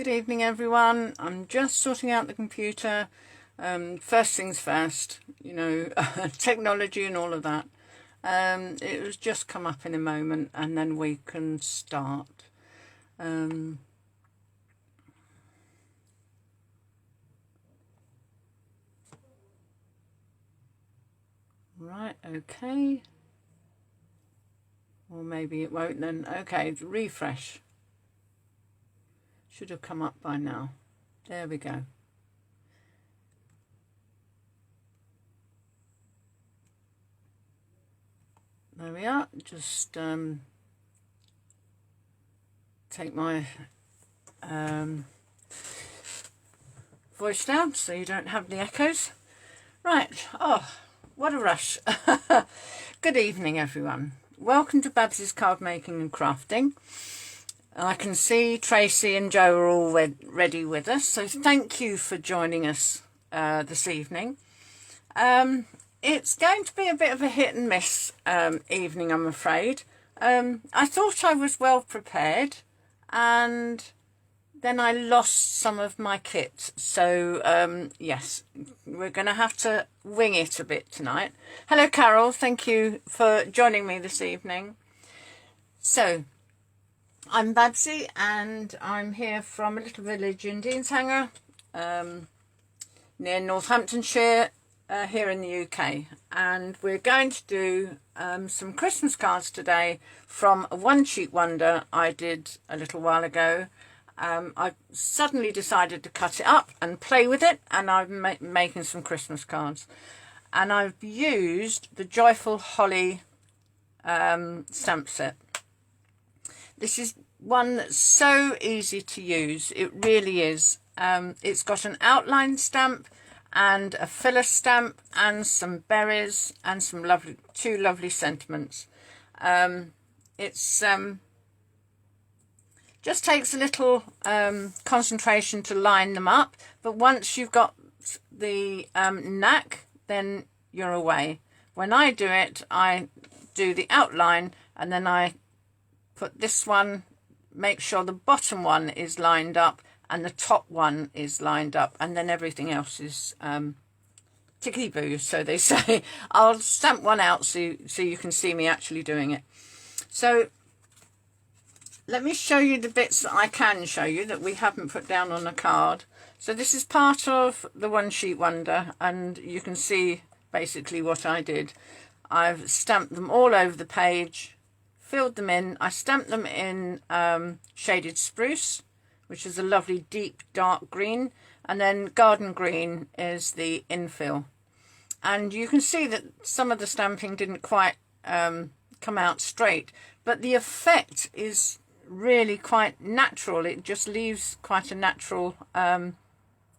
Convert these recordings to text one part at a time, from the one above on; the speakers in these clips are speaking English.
Good evening everyone. I'm just sorting out the computer. First things first, you know, technology and all of that. It was just come up in a moment and then we can start. Right, okay. Or maybe it won't then. Okay, refresh. Should have come up by now. There we go. There we are. Just take my voice down so you don't have the echoes. Right. Oh, what a rush. Good evening everyone. Welcome to Babsie's Card Making and Crafting. I can see Tracy and Joe are all ready with us, so thank you for joining us this evening. It's going to be a bit of a hit and miss evening, I'm afraid. I thought I was well prepared and then I lost some of my kit, so yes, we're going to have to wing it a bit tonight. Hello Carol, thank you for joining me this evening. So I'm Babsie and I'm here from a little village in Deanshanger near Northamptonshire here in the UK, and we're going to do some Christmas cards today from a one sheet wonder I did a little while ago. I suddenly decided to cut it up and play with it, and I'm making some Christmas cards, and I've used the Joyful Holly stamp set. This is one that's so easy to use, it really is. It's got an outline stamp and a filler stamp and some berries and some two lovely sentiments. It's just takes a little concentration to line them up, but once you've got the knack, then you're away. When I do it, I do the outline and then I put this one, make sure the bottom one is lined up and the top one is lined up, and then everything else is tickety-boo, so they say. I'll stamp one out so you can see me actually doing it. So let me show you the bits that I can show you that we haven't put down on a card. So this is part of the one sheet wonder, and you can see basically what I did. I've stamped them all over the page, filled them in. I stamped them in shaded spruce, which is a lovely deep dark green, and then garden green is the infill. And you can see that some of the stamping didn't quite come out straight, but the effect is really quite natural. It just leaves quite a natural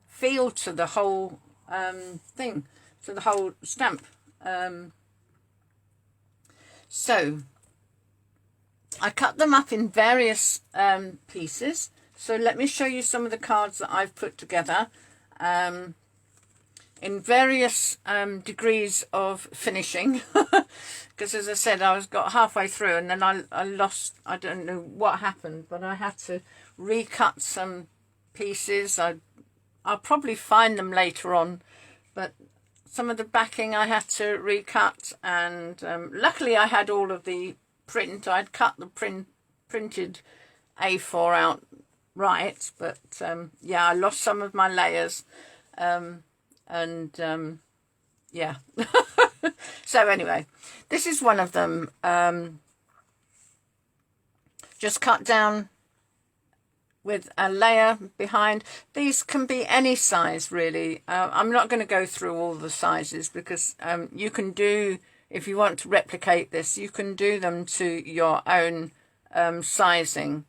feel to the whole thing, to the whole stamp. So I cut them up in various pieces. So let me show you some of the cards that I've put together in various degrees of finishing. Because as I said, I got halfway through and then I lost, I don't know what happened, but I had to recut some pieces. I'll probably find them later on, but some of the backing I had to recut, and luckily I had all of the print. I'd cut the printed A4 out right, but yeah, I lost some of my layers, yeah. So anyway, this is one of them, just cut down with a layer behind. These can be any size really. I'm not going to go through all the sizes because you can do, if you want to replicate this, you can do them to your own sizing.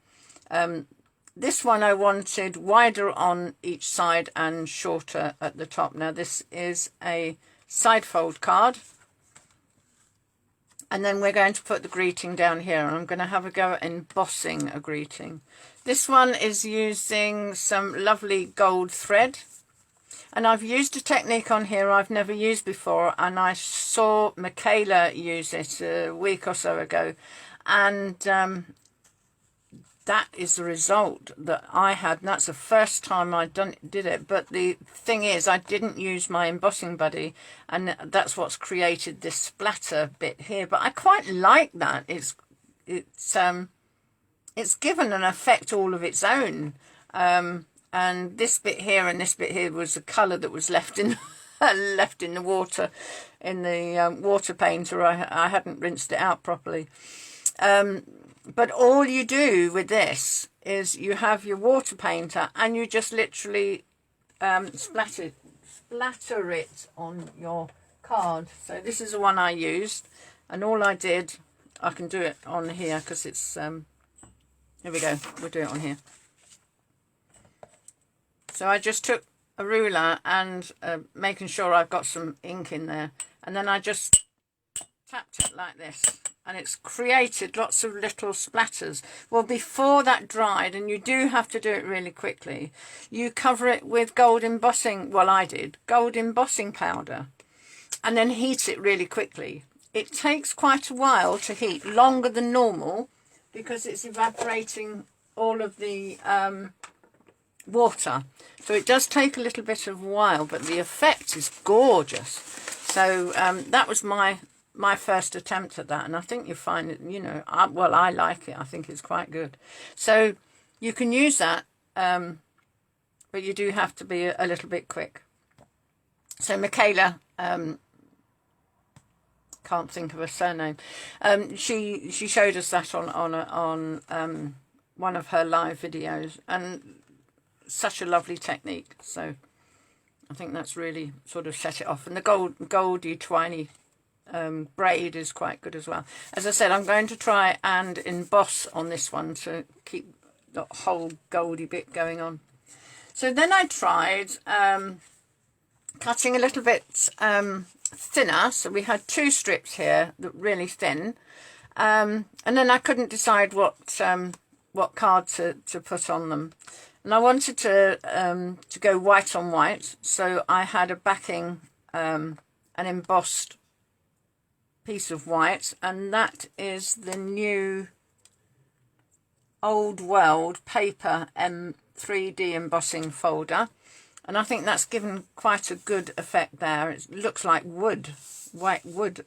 This one I wanted wider on each side and shorter at the top. Now this is a side fold card. And then we're going to put the greeting down here. And I'm going to have a go at embossing a greeting. This one is using some lovely gold thread. And I've used a technique on here I've never used before. And I saw Michaela use it a week or so ago. And that is the result that I had, and that's the first time I did it. But the thing is, I didn't use my embossing buddy, and that's what's created this splatter bit here. But I quite like that. It's given an effect all of its own. And this bit here and this bit here was the colour that was left in left in the water, in the water painter. I hadn't rinsed it out properly. But all you do with this is you have your water painter and you just literally splatter it on your card. So this is the one I used, and all I did, I can do it on here because it's, here we go, we'll do it on here. So I just took a ruler and making sure I've got some ink in there, and then I just tapped it like this, and it's created lots of little splatters. Well, before that dried, and you do have to do it really quickly, you cover it with gold embossing, well I did, gold embossing powder, and then heat it really quickly. It takes quite a while to heat, longer than normal, because it's evaporating all of the water. So it does take a little bit of a while, but the effect is gorgeous. So that was my first attempt at that, and I think you find it, you know, well, I like it. I think it's quite good. So you can use that, but you do have to be a little bit quick. So Michaela, can't think of her surname, she showed us that on one of her live videos, and such a lovely technique. So I think that's really sort of set it off. And the goldy twiny braid is quite good as well. As I said, I'm going to try and emboss on this one to keep the whole goldy bit going on. So then I tried cutting a little bit thinner. So we had 2 strips here that were really thin, and then I couldn't decide what card to put on them. And I wanted to go white on white, so I had a backing, an embossed piece of white, and that is the new Old World paper 3D embossing folder, and I think that's given quite a good effect there. It looks like wood, white wood.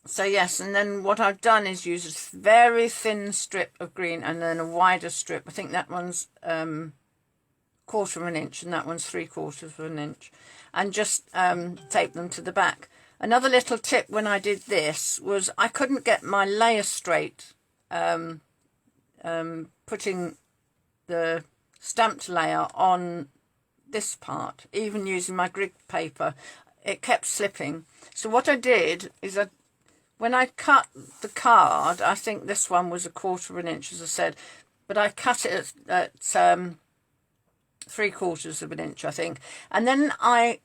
So yes, and then what I've done is use a very thin strip of green and then a wider strip. I think that one's 1/4 of an inch and that one's 3/4 of an inch, and just tape them to the back. Another little tip when I did this was I couldn't get my layer straight, putting the stamped layer on this part, even using my grid paper, it kept slipping. So what I did is when I cut the card, I think this one was 1/4 of an inch, as I said, but I cut it at 3/4 of an inch, I think. And then I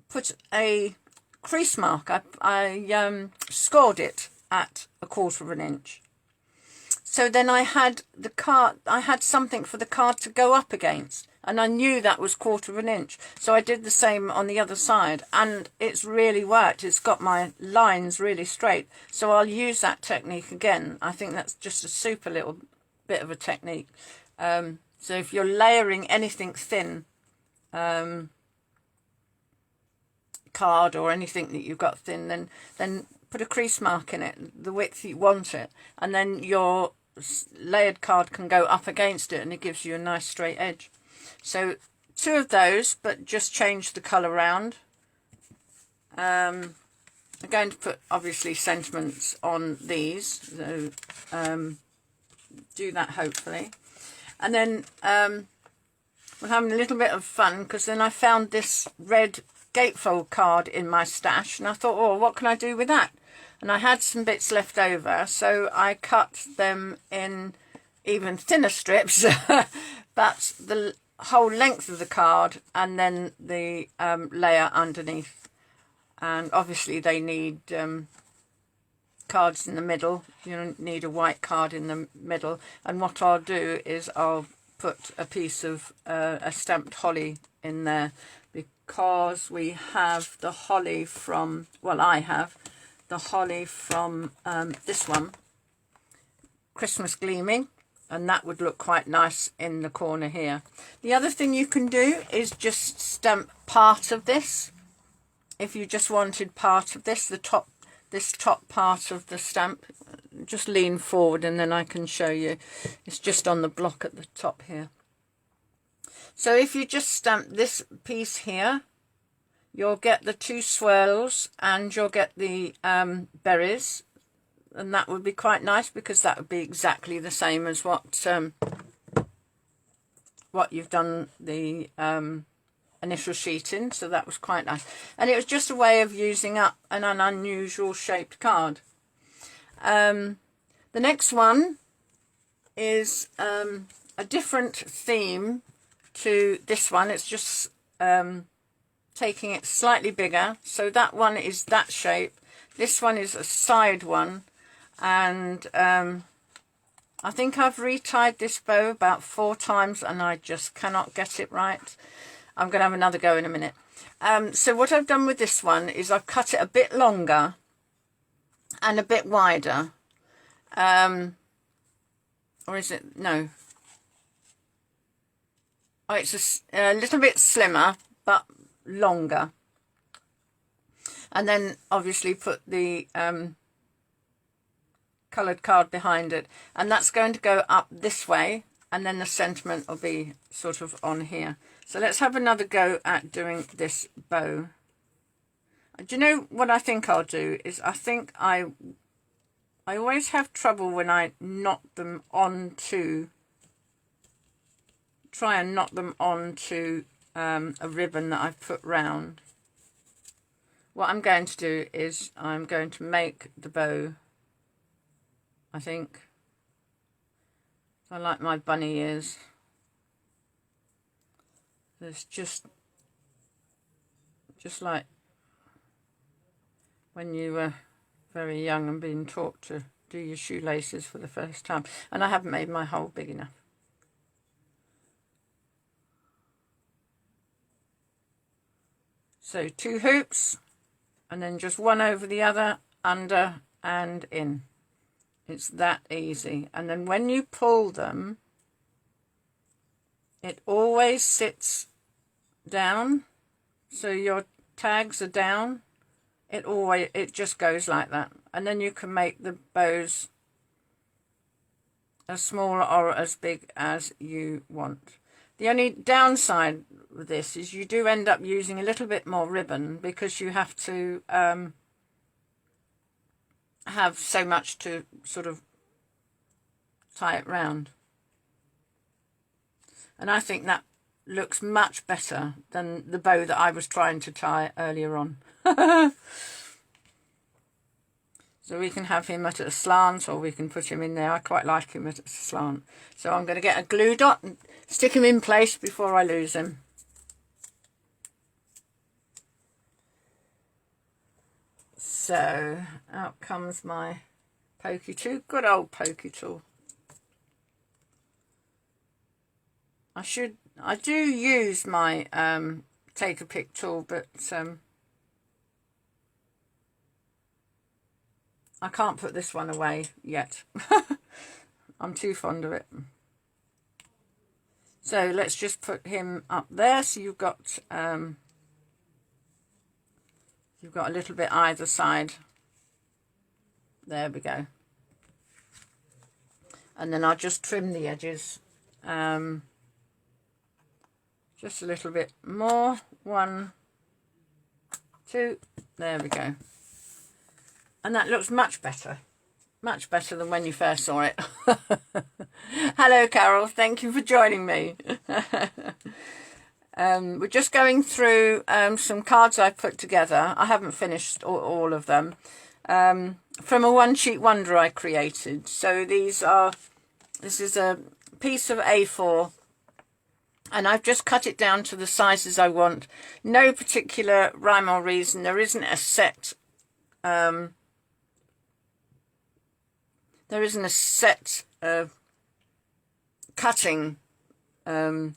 put a crease mark. I scored it at 1/4 of an inch. So then I had the card, I had something for the card to go up against, and I knew that was 1/4 of an inch. So I did the same on the other side, and it's really worked. It's got my lines really straight. So I'll use that technique again. I think that's just a super little bit of a technique. So if you're layering anything thin, card or anything that you've got thin, then put a crease mark in it, the width you want it, and then your layered card can go up against it and it gives you a nice straight edge. So 2 of those, but just change the colour round. I'm going to put obviously sentiments on these, so do that hopefully. And then we're having a little bit of fun, because then I found this red gatefold card in my stash, and I thought, oh, what can I do with that? And I had some bits left over, so I cut them in even thinner strips, but the whole length of the card, and then the layer underneath. And obviously they need cards in the middle. You need a white card in the middle, and what I'll do is I'll put a piece of a stamped holly in there, because we have the holly from, well, I have the holly from this one, Christmas gleaming, and that would look quite nice in the corner here. The other thing you can do is just stamp part of this. If you just wanted part of this, this top part of the stamp, just lean forward and then I can show you. It's just on the block at the top here. So if you just stamp this piece here, you'll get the 2 swirls and you'll get the berries, and that would be quite nice because that would be exactly the same as what you've done the initial sheet in. So that was quite nice, and it was just a way of using up an unusual shaped card. The next one is a different theme to this one. It's just taking it slightly bigger. So that one is that shape. This one is a side one, and I think I've retied this bow about 4 times and I just cannot get it right. I'm going to have another go in a minute. So what I've done with this one is I've cut it a bit longer and a bit wider. Or is it? No. Oh, it's a little bit slimmer, but longer. And then obviously put the coloured card behind it. And that's going to go up this way. And then the sentiment will be sort of on here. So let's have another go at doing this bow. Do you know what I think I'll do? Is I think I always have trouble when I knot them onto... Try and knot them onto a ribbon that I've put round. What I'm going to do is I'm going to make the bow, I think. I like my bunny ears. It's just like when you were very young and being taught to do your shoelaces for the first time. And I haven't made my hole big enough. So 2 hoops, and then just one over the other, under and in. It's that easy. And then when you pull them, it always sits down, so your tags are down. It just goes like that. And then you can make the bows as small or as big as you want. The only downside with this is you do end up using a little bit more ribbon because you have to have so much to sort of tie it round. And I think that looks much better than the bow that I was trying to tie earlier on. So we can have him at a slant, or we can put him in there. I quite like him at a slant. So I'm going to get a glue dot and stick him in place before I lose him. So out comes my pokey tool, good old pokey tool. I do use my take a pick tool, but I can't put this one away yet. I'm too fond of it. So let's just put him up there. So you've got a little bit either side. There we go. And then I'll just trim the edges. Just a little bit more. 1, 2. There we go. And that looks much better than when you first saw it. Hello, Carol. Thank you for joining me. We're just going through some cards I've put together. I haven't finished all of them. From a one-sheet wonder I created. So this is a piece of A4. And I've just cut it down to the sizes I want. No particular rhyme or reason. There isn't a set... There isn't a set cutting that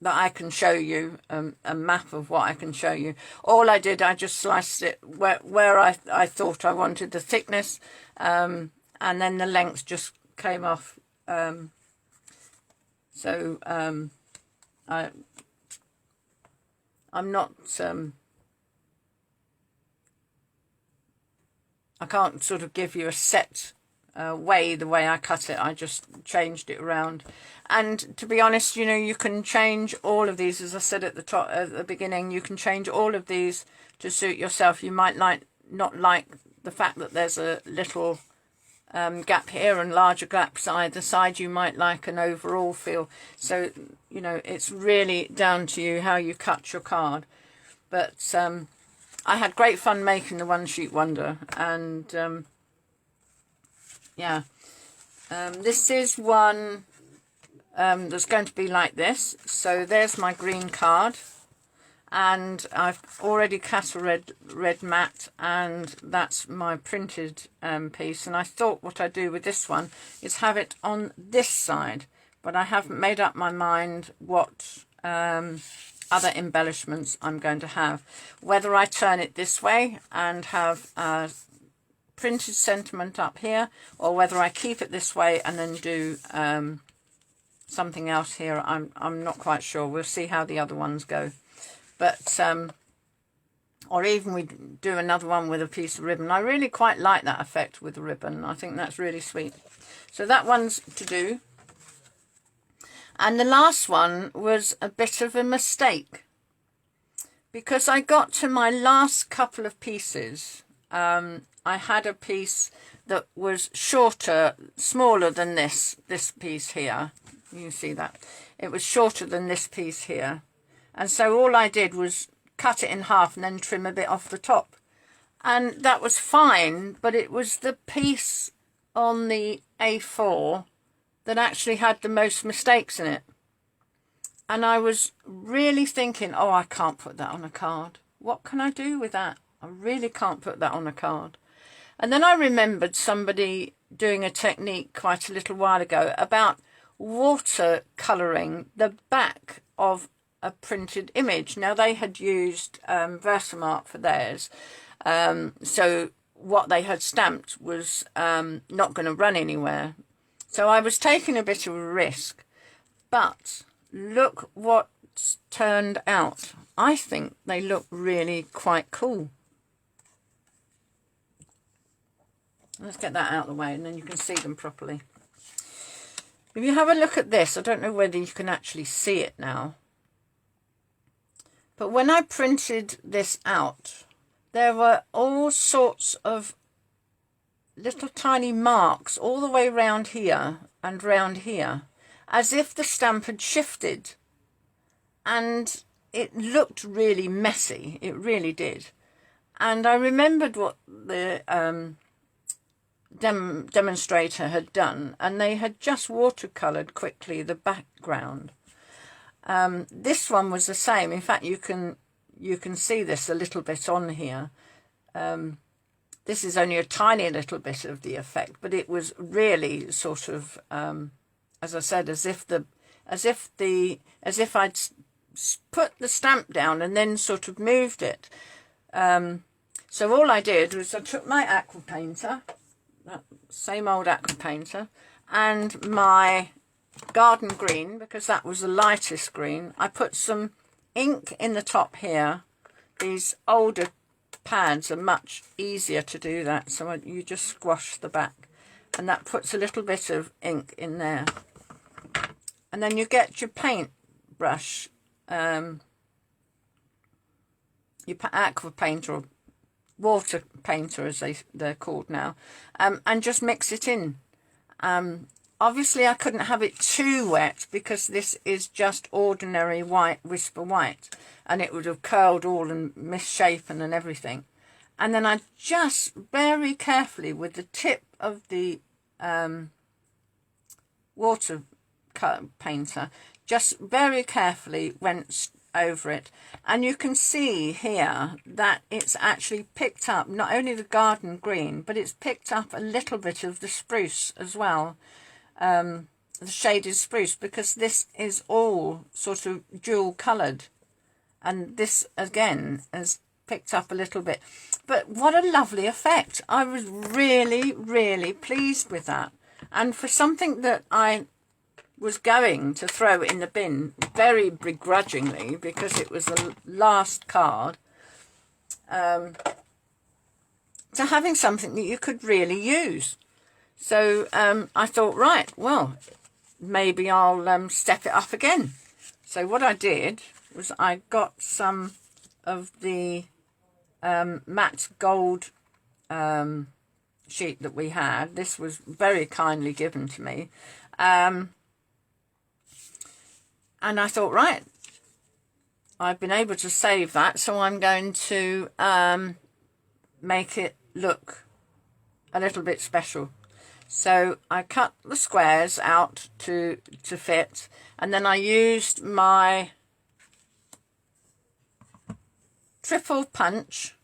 I can show you, a map of what I can show you. All I did, I just sliced it where I thought I wanted the thickness, and and then the length just came off. I'm not I can't sort of give you a set the way I cut it. I just changed it around. And to be honest, you know, you can change all of these, as I said at the beginning, you can change all of these to suit yourself. You might not like the fact that there's a little gap here and larger gaps either side. You might like an overall feel. So, you know, it's really down to you how you cut your card. But I had great fun making the One Sheet Wonder, and yeah, this is one that's going to be like this. So there's my green card, and I've already cut a red mat, and that's my printed piece. And I thought what I'd do with this one is have it on this side, but I haven't made up my mind what other embellishments I'm going to have. Whether I turn it this way and have printed sentiment up here, or whether I keep it this way and then do something else here, I'm not quite sure. We'll see how the other ones go. But or even we do another one with a piece of ribbon. I really quite like that effect with the ribbon. I think that's really sweet. So that one's to do. And the last one was a bit of a mistake, because I got to my last couple of pieces. I had a piece that was shorter, smaller than this piece here. You can see that. It was shorter than this piece here. And so all I did was cut it in half and then trim a bit off the top. And that was fine, but it was the piece on the A4 that actually had the most mistakes in it. And I was really thinking, oh, I can't put that on a card. What can I do with that? I really can't put that on a card. And then I remembered somebody doing a technique quite a little while ago about watercolouring the back of a printed image. Now, they had used Versamark for theirs. So what they had stamped was not going to run anywhere. So I was taking a bit of a risk, but look what's turned out. I think they look really quite cool. Let's get that out of the way and then you can see them properly. If you have a look at this, I don't know whether you can actually see it now, but when I printed this out, there were all sorts of little tiny marks all the way round here and round here, as if the stamp had shifted, and it looked really messy. It really did. And I remembered what the demonstrator had done, and they had just watercoloured quickly the background. This one was the same. In fact, you can see this a little bit on here. This is only a tiny little bit of the effect, but it was really sort of, as I said, as if I'd put the stamp down and then sort of moved it. So all I did was I took my aqua painter, that same old aqua painter, and my garden green, because that was the lightest green. I put some ink in the top here. These older pads are much easier to do that, so you just squash the back, and that puts a little bit of ink in there. And then you get your paint brush, your aqua painter or water painter as they're called now, and just mix it in. Obviously I couldn't have it too wet because this is just ordinary white whisper white, and it would have curled all and misshapen and everything. And then I just very carefully with the tip of the water painter, just very carefully went over it, and you can see here that it's actually picked up not only the garden green, but it's picked up a little bit of the spruce as well, the shaded spruce, because this is all sort of dual coloured, and this again picked up a little bit. But what a lovely effect. I was really, really pleased with that. And for something that I was going to throw in the bin very begrudgingly because it was the last card, to having something that you could really use. So I thought, right, well, maybe I'll step it up again. So what I did was I got some of the matte gold sheet that we had. This was very kindly given to me. And I thought, right, I've been able to save that, so I'm going to make it look a little bit special. So I cut the squares out to fit, and then I used my triple punch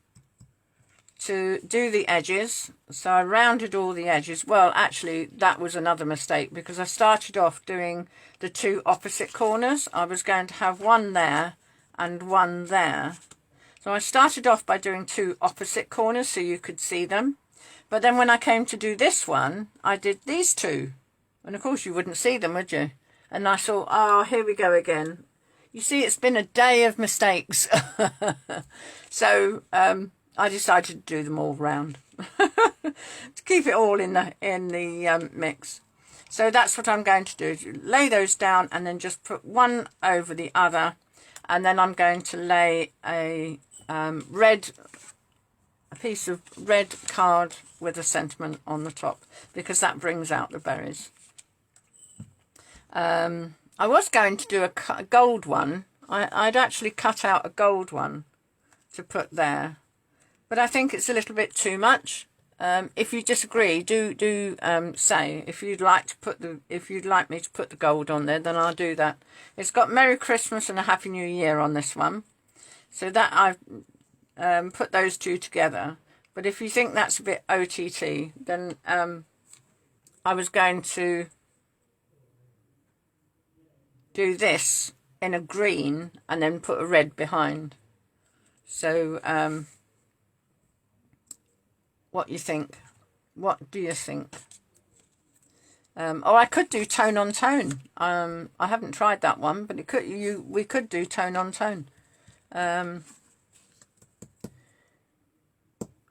to do the edges. So I rounded all the edges. Well, actually, that was another mistake because I started off doing the two opposite corners. I was going to have one there and one there. So I started off by doing two opposite corners so you could see them. But then when I came to do this one, I did these two. And of course you wouldn't see them, would you? And I thought, oh, here we go again. You see, it's been a day of mistakes. So I decided to do them all round. To keep it all in the mix. So that's what I'm going to do. Lay those down and then just put one over the other. And then I'm going to lay a piece of red card with a sentiment on the top, because that brings out the berries. I was going to do a gold one. I'd actually cut out a gold one to put there, but I think it's a little bit too much. If you disagree, do say if you'd like me to put the gold on there, then I'll do that. It's got Merry Christmas and a Happy New Year on this one, so that I've put those two together. But if you think that's a bit OTT, then I was going to do this in a green and then put a red behind. So what you think? What do you think? Or I could do tone on tone. I haven't tried that one, but we could do tone on tone.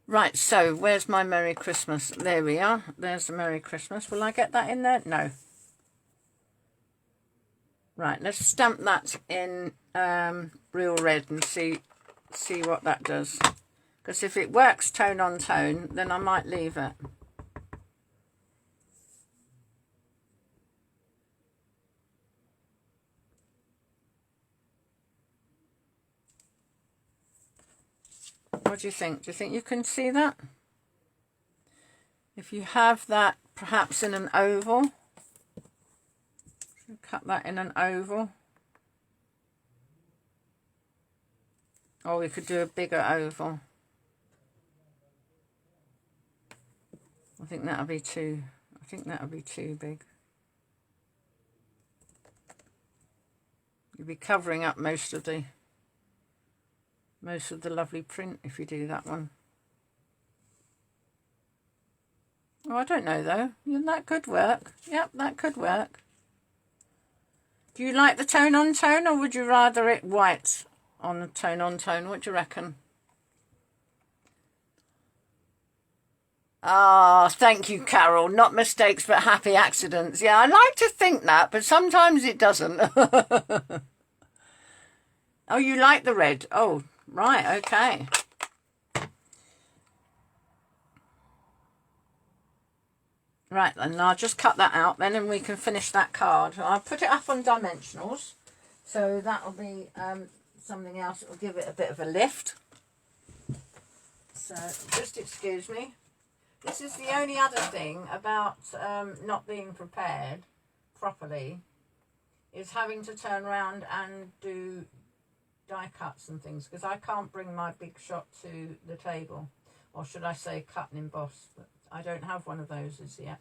Right, so where's my Merry Christmas? There we are. There's the Merry Christmas. Will I get that in there? No. Right, let's stamp that in real red and see what that does. Because if it works tone on tone, then I might leave it. What do you think? Do you think you can see that? If you have that perhaps in an oval, cut that in an oval. Or we could do a bigger oval. I think that'll be too big. You'll be covering up most of the lovely print if you do that one. Oh, I don't know though. Yeah, that could work. Yep, that could work. Do you like the tone on tone, or would you rather it white on the tone on tone? What do you reckon? Ah, thank you, Carol. Not mistakes, but happy accidents. Yeah, I like to think that, but sometimes it doesn't. Oh, you like the red? Oh, right, okay. Right, then I'll just cut that out then, and we can finish that card. I'll put it up on dimensionals, so that'll be something else that will give it a bit of a lift. So just excuse me. This is the only other thing about not being prepared properly, is having to turn around and do die cuts and things, because I can't bring my big shot to the table, or should I say cut and emboss, but I don't have one of those as yet.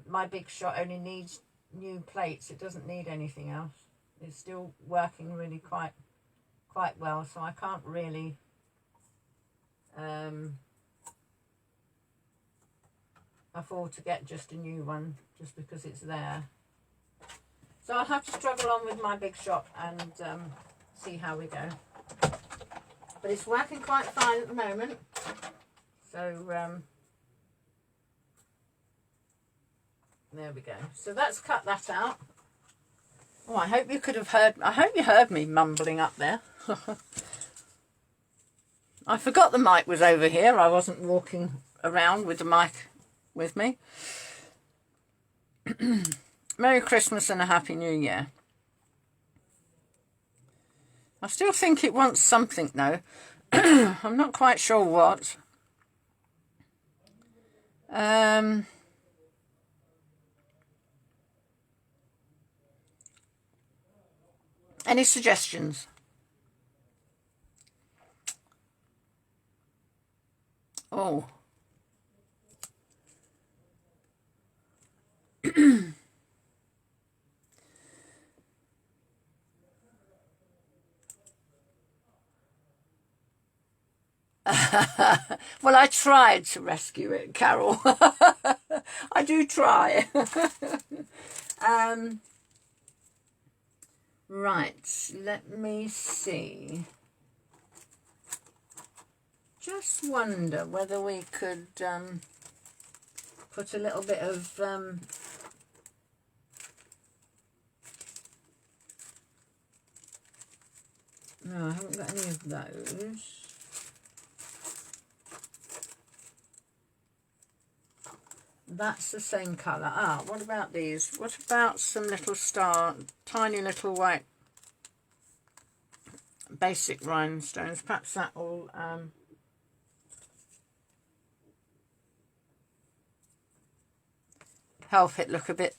My big shot only needs new plates. It doesn't need anything else. It's still working really quite well, so I can't really afford to get just a new one just because it's there. So I'll have to struggle on with my big shop and see how we go. But it's working quite fine at the moment. So there we go. So let's cut that out. Oh, I hope you could have heard. I hope you heard me mumbling up there. I forgot the mic was over here. I wasn't walking around with the mic with me. Merry Christmas and a Happy New Year. I still think it wants something though. I'm not quite sure what. Any suggestions? Oh. Well, I tried to rescue it, Carol. I do try. Right, let me see. Just wonder whether we could put a little bit of no, I haven't got any of those. That's the same colour. Ah, what about these? What about some little tiny little white basic rhinestones? Perhaps that will help it look a bit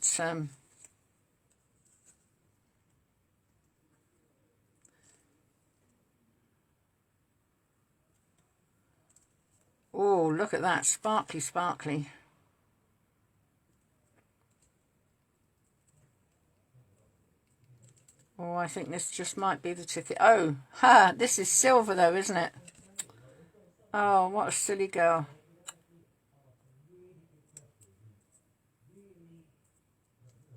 oh, look at that, sparkly, sparkly. Oh, I think this just might be the ticket. Oh, ha, this is silver though, isn't it? Oh, what a silly girl.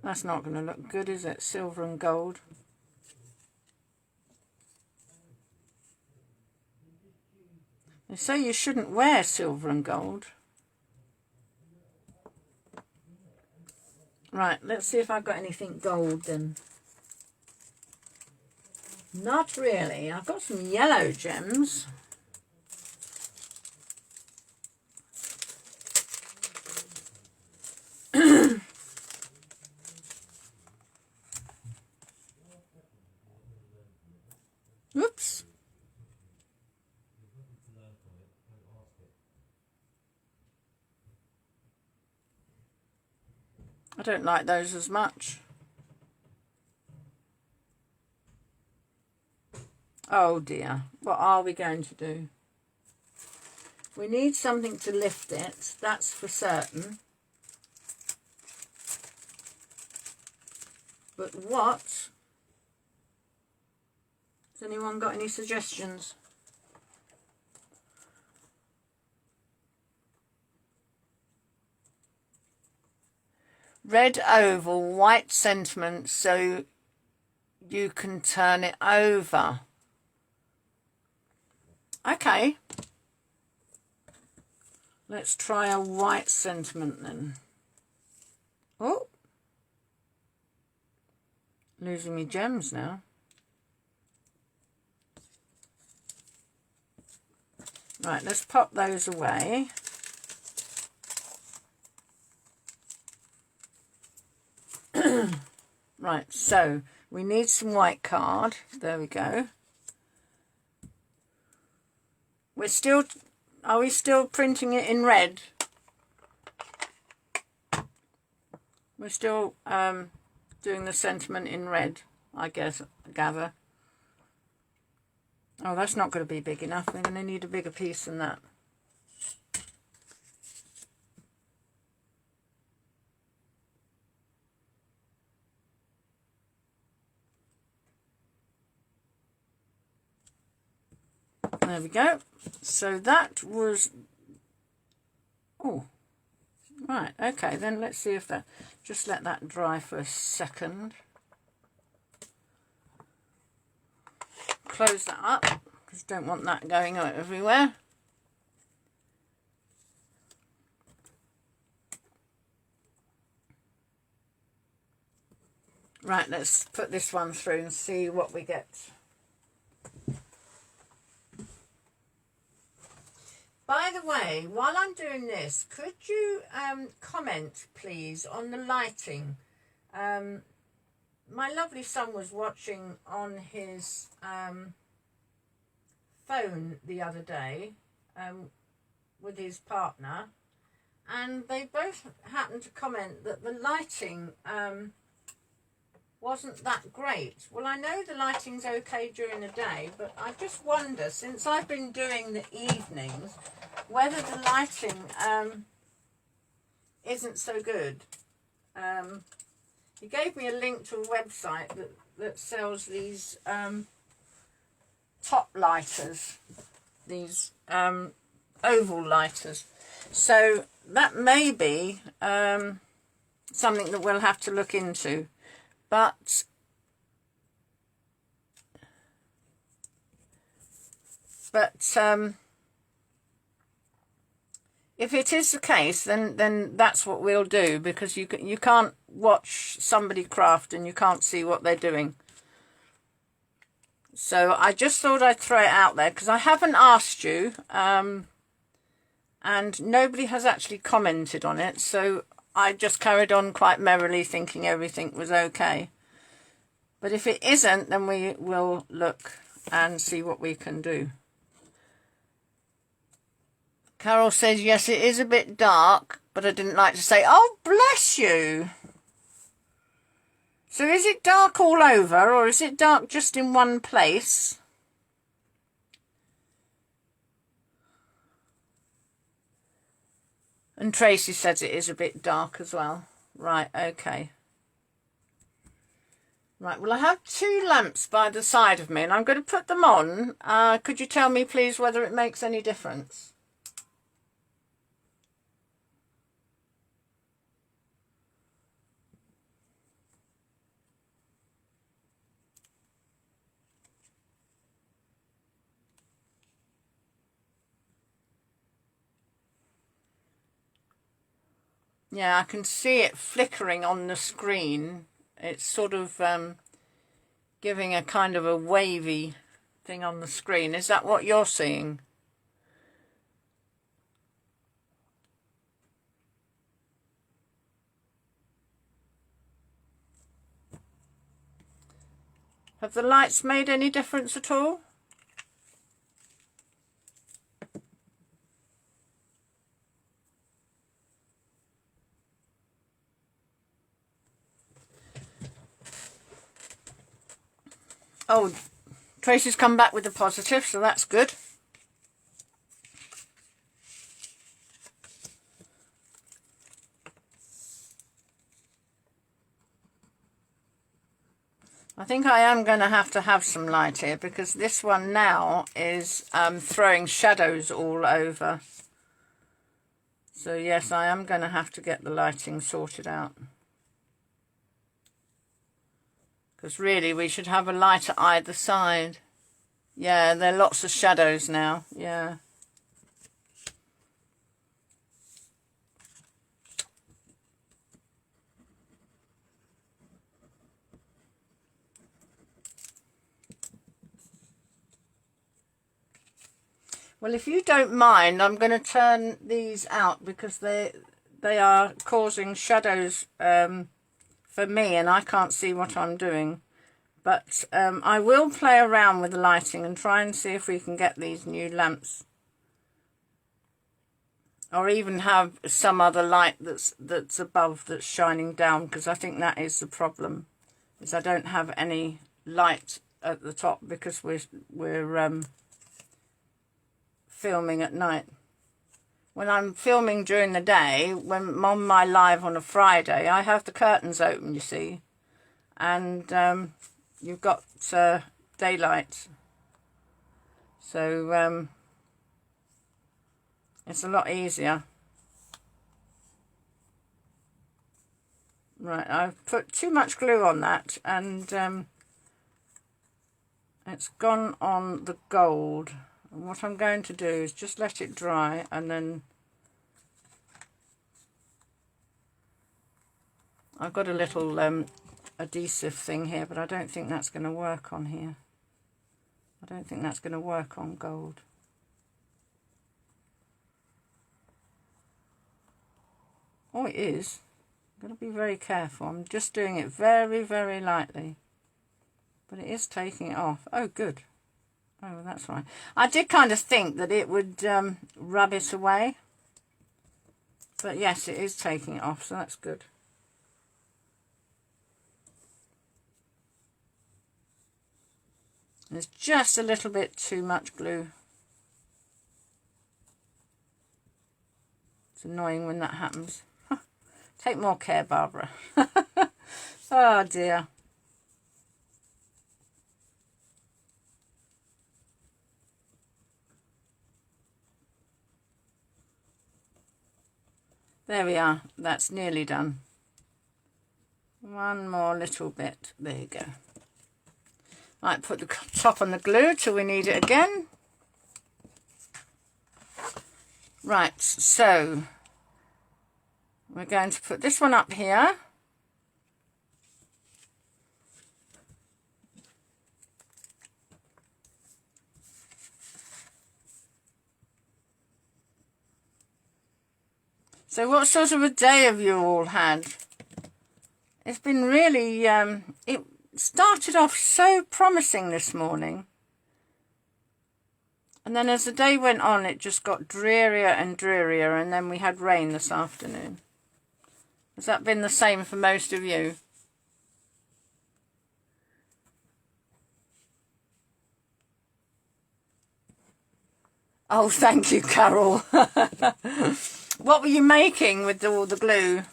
That's not going to look good, is it? Silver and gold. They say you shouldn't wear silver and gold. Right, let's see if I've got anything gold then. Not really. I've got some yellow gems. Whoops. I don't like those as much. Oh dear, what are we going to do? We need something to lift it, that's for certain. But what? Has anyone got any suggestions? Red oval, white sentiment, so you can turn it over. Okay, let's try a white sentiment then. Oh, losing me gems now. Right, let's pop those away. Right, so we need some white card. There we go. We're still, are we still printing it in red? We're still doing the sentiment in red, I guess, gather. Oh, that's not going to be big enough. We're going to need a bigger piece than that. There we go. So that was, oh, right, okay, then let's see if that, just let that dry for a second. Close that up, because I don't want that going out everywhere. Right, let's put this one through and see what we get. By the way, while I'm doing this, could you comment, please, on the lighting? My lovely son was watching on his phone the other day with his partner, and they both happened to comment that the lighting wasn't that great. Well, I know the lighting's okay during the day, but I just wonder, since I've been doing the evenings, whether the lighting isn't so good. He gave me a link to a website that sells these top lighters, these oval lighters. So that may be something that we'll have to look into. But if it is the case, then that's what we'll do, because you can't watch somebody craft and you can't see what they're doing. So I just thought I'd throw it out there, because I haven't asked you, and nobody has actually commented on it. So I just carried on quite merrily, thinking everything was okay. But if it isn't, then we will look and see what we can do. Carol says, yes, it is a bit dark, but I didn't like to say, oh, bless you. So is it dark all over, or is it dark just in one place? And Tracy says it is a bit dark as well. Right, okay. Right, well, I have two lamps by the side of me, and I'm going to put them on. Could you tell me, please, whether it makes any difference? Yeah, I can see it flickering on the screen. It's sort of giving a kind of a wavy thing on the screen. Is that what you're seeing? Have the lights made any difference at all? Oh, Tracy's come back with a positive, so that's good. I think I am going to have some light here, because this one now is throwing shadows all over. So yes, I am going to have to get the lighting sorted out. Because really we should have a light at either side. Yeah, there are lots of shadows now. Yeah. Well, if you don't mind, I'm going to turn these out, because they are causing shadows for me, and I can't see what I'm doing. But I will play around with the lighting and try and see if we can get these new lamps, or even have some other light that's above, that's shining down, because I think that is the problem, is I don't have any light at the top, because we're filming at night. When I'm filming during the day, when I'm on my live on a Friday, I have the curtains open, you see, and you've got daylight. So it's a lot easier. Right, I've put too much glue on that, and it's gone on the gold. And what I'm going to do is just let it dry, and then I've got a little adhesive thing here, but I don't think that's going to work on here. I don't think that's going to work on gold. Oh, it is. I'm going to be very careful. I'm just doing it very, very lightly. But it is taking it off. Oh, good. Oh, that's right. I did kind of think that it would rub it away. But yes, it is taking it off, so that's good. There's just a little bit too much glue. It's annoying when that happens. Take more care, Barbara. Oh dear. There we are. That's nearly done. One more little bit. There you go. Right, put the top on the glue till we need it again. Right, so we're going to put this one up here. So what sort of a day have you all had? It's been really, it started off so promising this morning. And then as the day went on, it just got drearier and drearier, and then we had rain this afternoon. Has that been the same for most of you? Oh, thank you, Carol. What were you making with all the glue?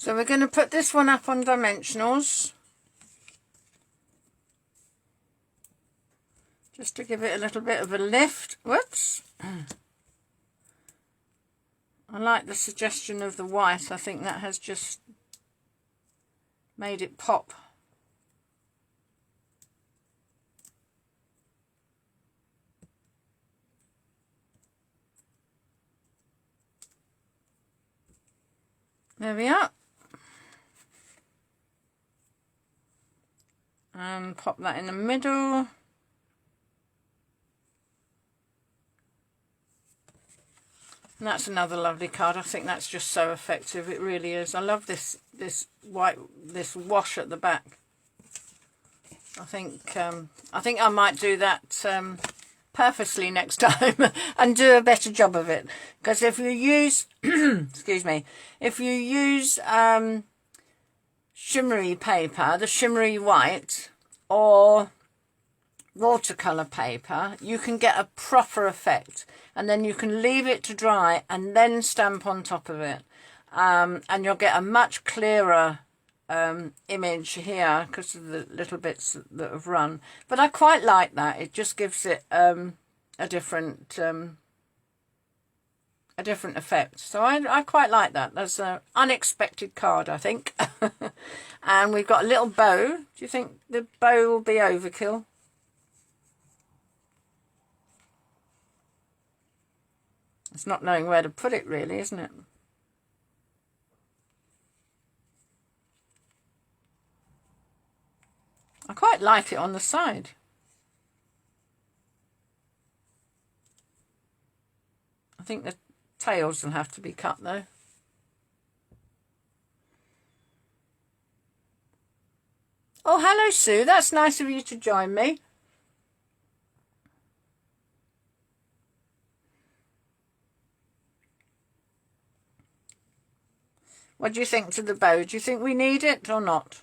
So we're going to put this one up on dimensionals, just to give it a little bit of a lift. Whoops. I like the suggestion of the white. I think that has just made it pop. There we are. And pop that in the middle. And that's another lovely card. I think that's just so effective. It really is. I love this wash at the back. I think I might do that purposely next time and do a better job of it. Because if you use, excuse me, if you use shimmery paper, the shimmery white, or watercolour paper, you can get a proper effect, and then you can leave it to dry and then stamp on top of it, and you'll get a much clearer image here because of the little bits that have run. But I quite like that. It just gives it a different effect. So I quite like that. That's an unexpected card, I think. And we've got a little bow. Do you think the bow will be overkill? It's not knowing where to put it, really, isn't it? I quite like it on the side. I think the tails will have to be cut, though. Oh, hello, Sue. That's nice of you to join me. What do you think to the bow? Do you think we need it or not?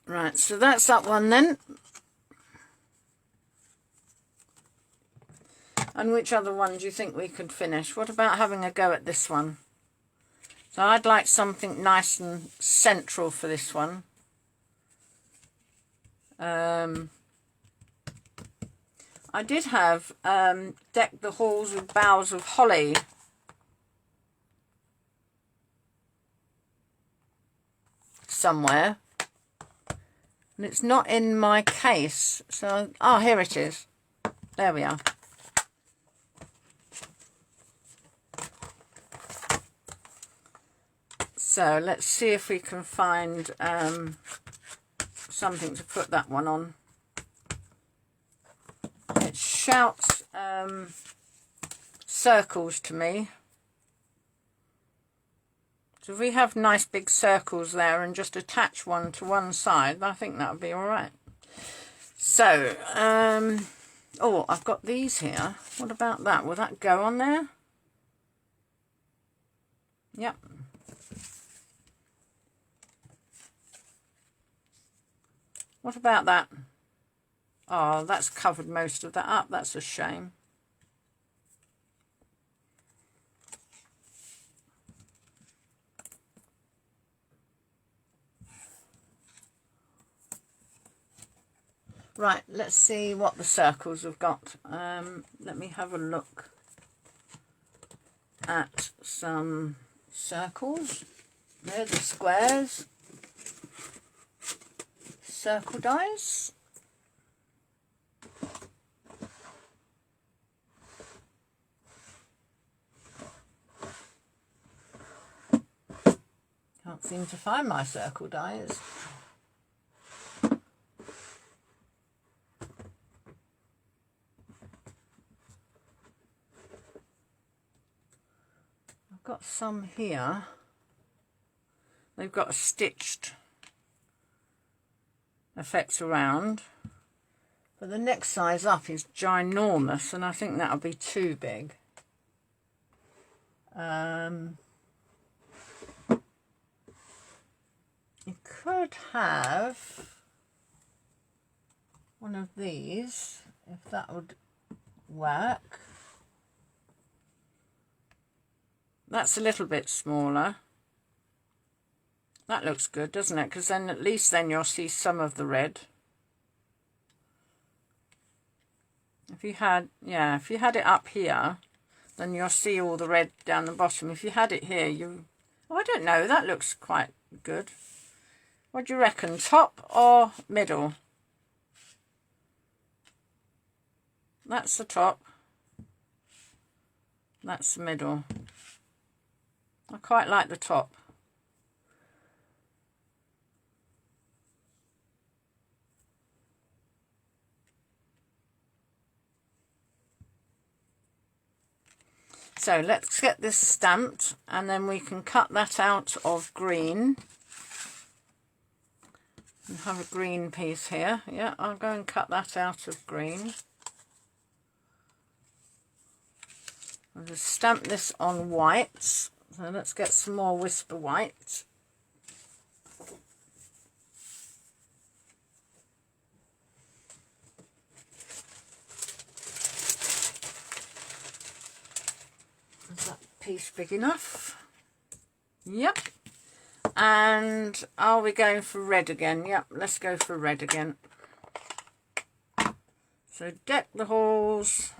Right, so that's that one then. And which other one do you think we could finish? What about having a go at this one? So I'd like something nice and central for this one. I did have deck the halls with boughs of holly. Somewhere. And it's not in my case. So, oh, here it is. There we are. So let's see if we can find something to put that one on. It shouts circles to me. So if we have nice big circles there and just attach one to one side, I think that would be all right. So, oh, I've got these here. What about that? Will that go on there? Yep. What about that? Oh, that's covered most of that up. That's a shame. Right, let's see what the circles have got. Let me have a look at some circles. There are the squares. Circle dies. Can't seem to find my circle dies. I've got some here. They've got a stitched effect around, but the next size up is ginormous, and I think that'll be too big. You could have one of these, if that would work. That's a little bit smaller. That looks good, doesn't it? Because then at least then you'll see some of the red. If you had, yeah, if you had it up here, then you'll see all the red down the bottom. If you had it here, oh, I don't know, that looks quite good. What do you reckon, top or middle? That's the top. That's the middle. I quite like the top. So let's get this stamped, and then we can cut that out of green. And have a green piece here. Yeah, I'll go and cut that out of green. I'll just stamp this on white. So let's get some more Whisper White. Is that piece big enough? Yep. And are we going for red again? Yep, let's go for red again. So deck the halls.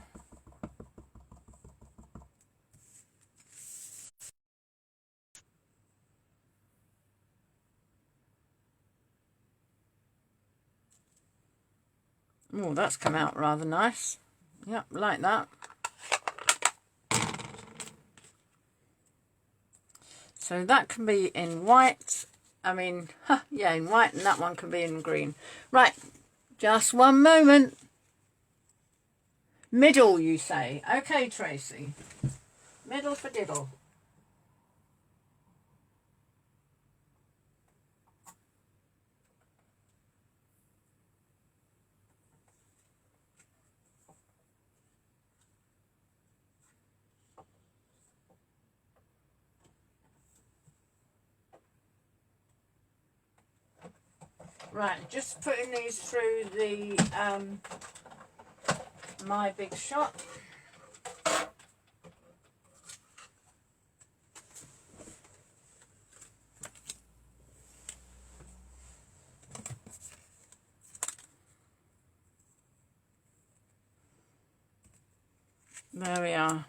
Oh, that's come out rather nice. Yep, like that. So that can be in white. I mean, yeah, in white, and that one can be in green. Right, just one moment. Middle, you say. Okay, Tracy. Middle for diddle. Right, just putting these through the My Big Shot. There we are.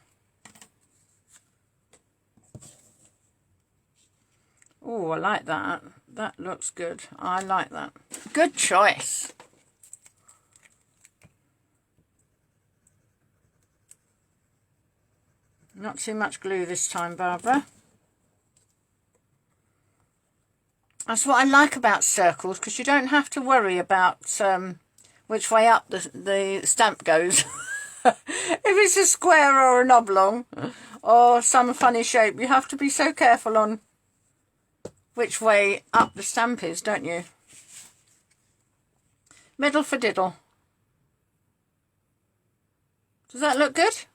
Oh, I like that. That looks good. I like that. Good choice. Not too much glue this time, Barbara. That's what I like about circles, because you don't have to worry about which way up the stamp goes. If it's a square or an oblong or some funny shape, you have to be so careful on which way up the stamp is, don't you? Middle for diddle. Does that look good?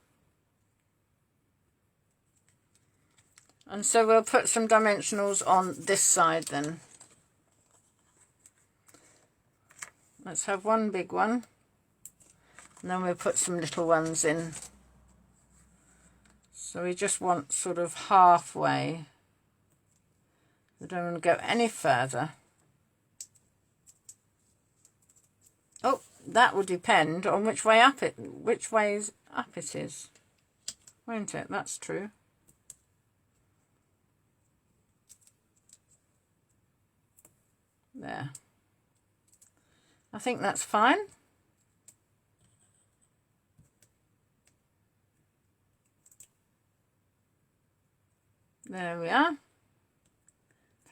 And so we'll put some dimensionals on this side then. Let's have one big one. And then we'll put some little ones in. So we just want sort of halfway. We don't want to go any further. Oh, that will depend on which way up it is, won't it? That's true. There. I think that's fine. There we are.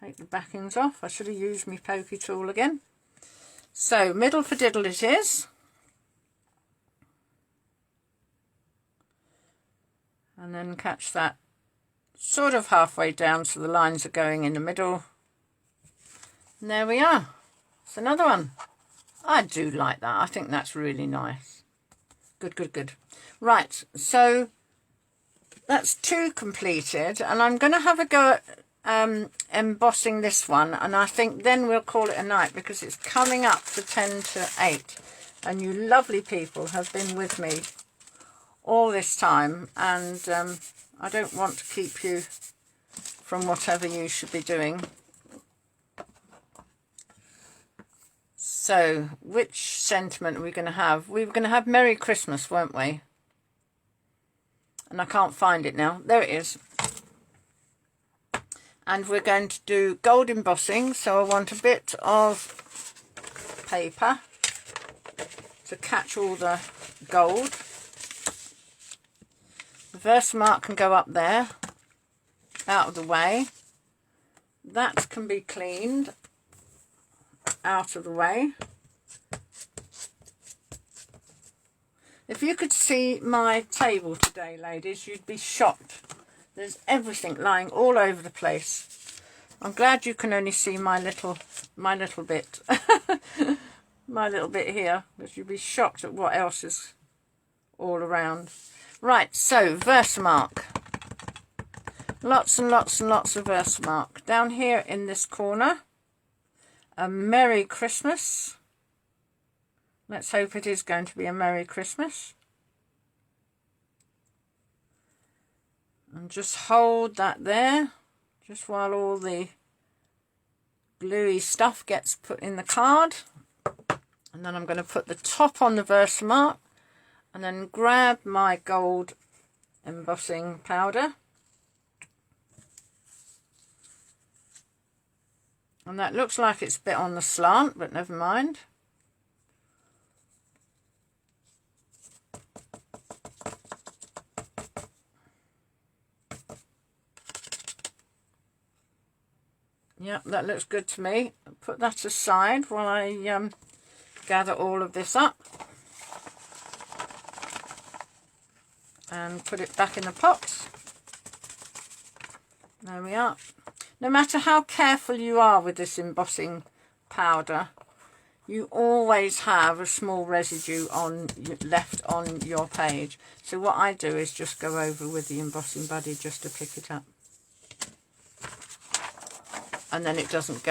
Take the backings off. I should have used my pokey tool again. So, middle for diddle it is. And then catch that sort of halfway down so the lines are going in the middle. And there we are. It's another one. I do like that. I think that's really nice. Good, good, good. Right, so that's two completed, and I'm going to have a go at embossing this one, and I think then we'll call it a night, because it's coming up to 10 to 8, and you lovely people have been with me all this time, and I don't want to keep you from whatever you should be doing. So, which sentiment are we going to have? We were going to have Merry Christmas, weren't we? And I can't find it now. There it is. And we're going to do gold embossing. So I want a bit of paper to catch all the gold. The Versamark can go up there, out of the way. That can be cleaned out of the way. If you could see my table today, ladies, you'd be shocked. There's everything lying all over the place. I'm glad you can only see my little bit. My little bit here, because you'd be shocked at what else is all around. Right, so Versamark. Lots and lots and lots of Versamark. Down here in this corner, a Merry Christmas. Let's hope it is going to be a Merry Christmas. And just hold that there, just while all the gluey stuff gets put in the card. And then I'm going to put the top on the Versamark, and then grab my gold embossing powder. And that looks like it's a bit on the slant, but never mind. Yep, that looks good to me. Put that aside while I gather all of this up and put it back in the pot. There we are. No matter how careful you are with this embossing powder, you always have a small residue left on your page. So what I do is just go over with the embossing buddy just to pick it up. And then it doesn't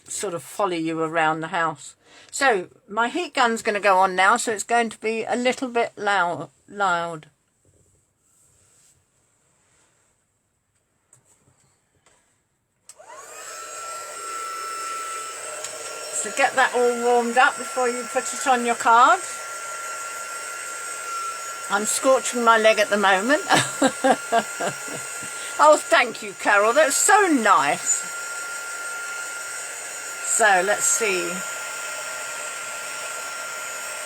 sort of follow you around the house. So my heat gun's going to go on now, so it's going to be a little bit loud. So get that all warmed up before you put it on your card. I'm scorching my leg at the moment. Oh, thank you, Carol. That's so nice. So let's see.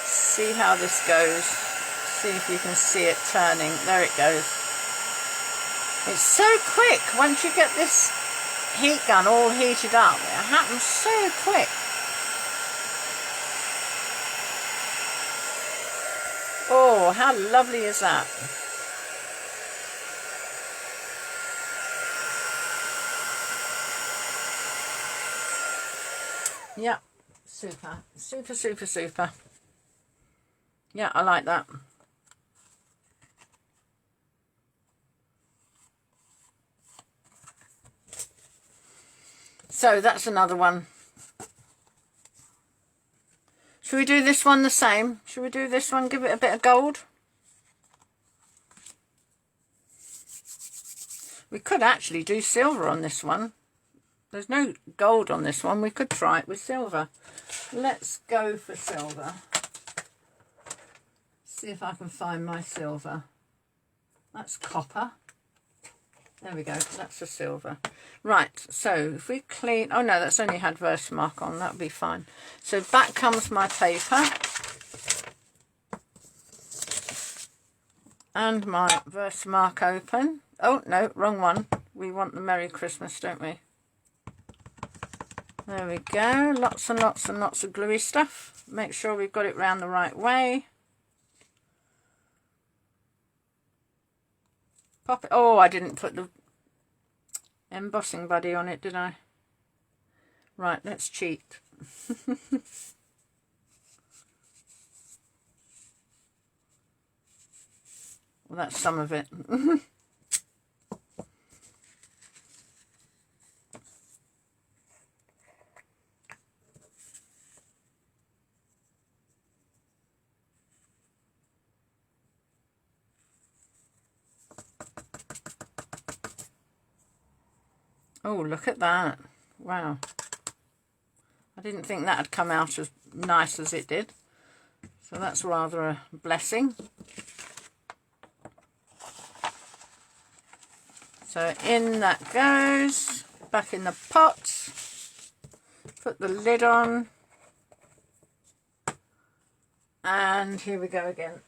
See how this goes. See if you can see it turning. There it goes. It's so quick. Once you get this heat gun all heated up, it happens so quick. Oh, how lovely is that? Yeah, super, super, super, super. Yeah, I like that. So that's another one. Should we do this one the same? Should we do this one, give it a bit of gold? We could actually do silver on this one. There's no gold on this one. We could try it with silver. Let's go for silver. See if I can find my silver. That's copper. There we go. That's a silver. Right, so if we clean... Oh no, that's only had Versamark on. That'll be fine. So back comes my paper. And my Versamark open. Oh no, wrong one. We want the Merry Christmas, don't we? There we go. Lots and lots and lots of gluey stuff. Make sure we've got it round the right way. Pop it. Oh, I didn't put the embossing buddy on it, did I? Right, let's cheat. Well, that's some of it. Oh, look at that. Wow. I didn't think that had come out as nice as it did. So that's rather a blessing. So in that goes. Back in the pot. Put the lid on. And here we go again.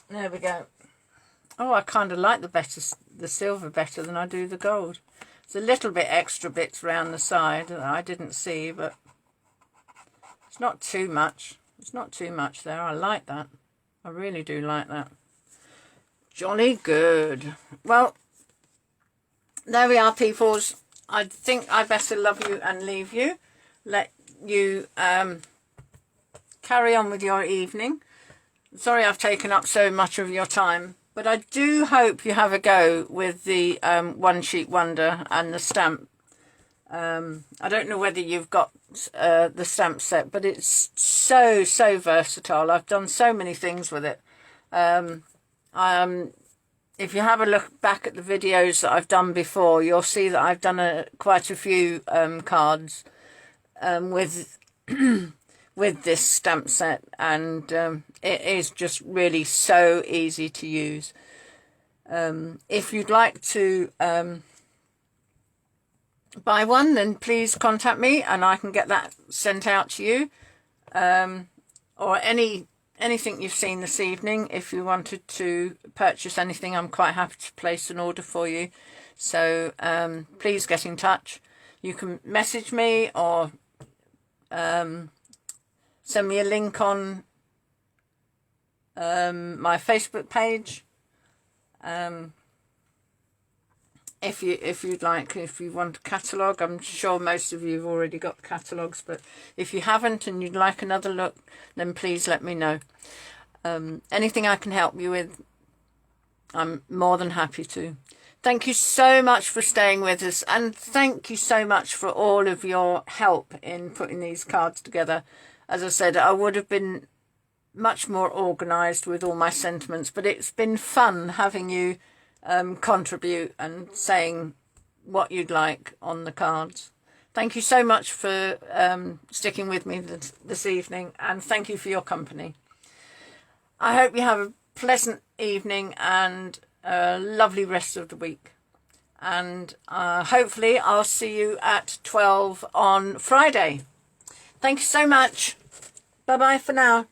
There we go. Oh, I kind of like the silver better than I do the gold. There's a little bit extra bits around the side that I didn't see, but it's not too much. It's not too much there. I like that. I really do like that. Jolly good. Well, there we are, peoples. I think I better love you and leave you. Let you carry on with your evening. Sorry I've taken up so much of your time, but I do hope you have a go with the One Sheet Wonder and the stamp. I don't know whether you've got the stamp set, but it's so versatile. I've done so many things with it. If you have a look back at the videos that I've done before, you'll see that I've done quite a few cards with with this stamp set, and it is just really so easy to use. If you'd like to buy one, then please contact me and I can get that sent out to you, or anything you've seen this evening. If you wanted to purchase anything, I'm quite happy to place an order for you. So please get in touch. You can message me or send me a link on my Facebook page. If you'd like, if you want a catalogue, I'm sure most of you have already got catalogues, but if you haven't and you'd like another look, then please let me know. Anything I can help you with, I'm more than happy to. Thank you so much for staying with us, and thank you so much for all of your help in putting these cards together. As I said, I would have been much more organised with all my sentiments, but it's been fun having you contribute and saying what you'd like on the cards. Thank you so much for sticking with me this evening, and thank you for your company. I hope you have a pleasant evening and a lovely rest of the week, and hopefully I'll see you at 12 on Friday. Thank you so much. Bye bye for now.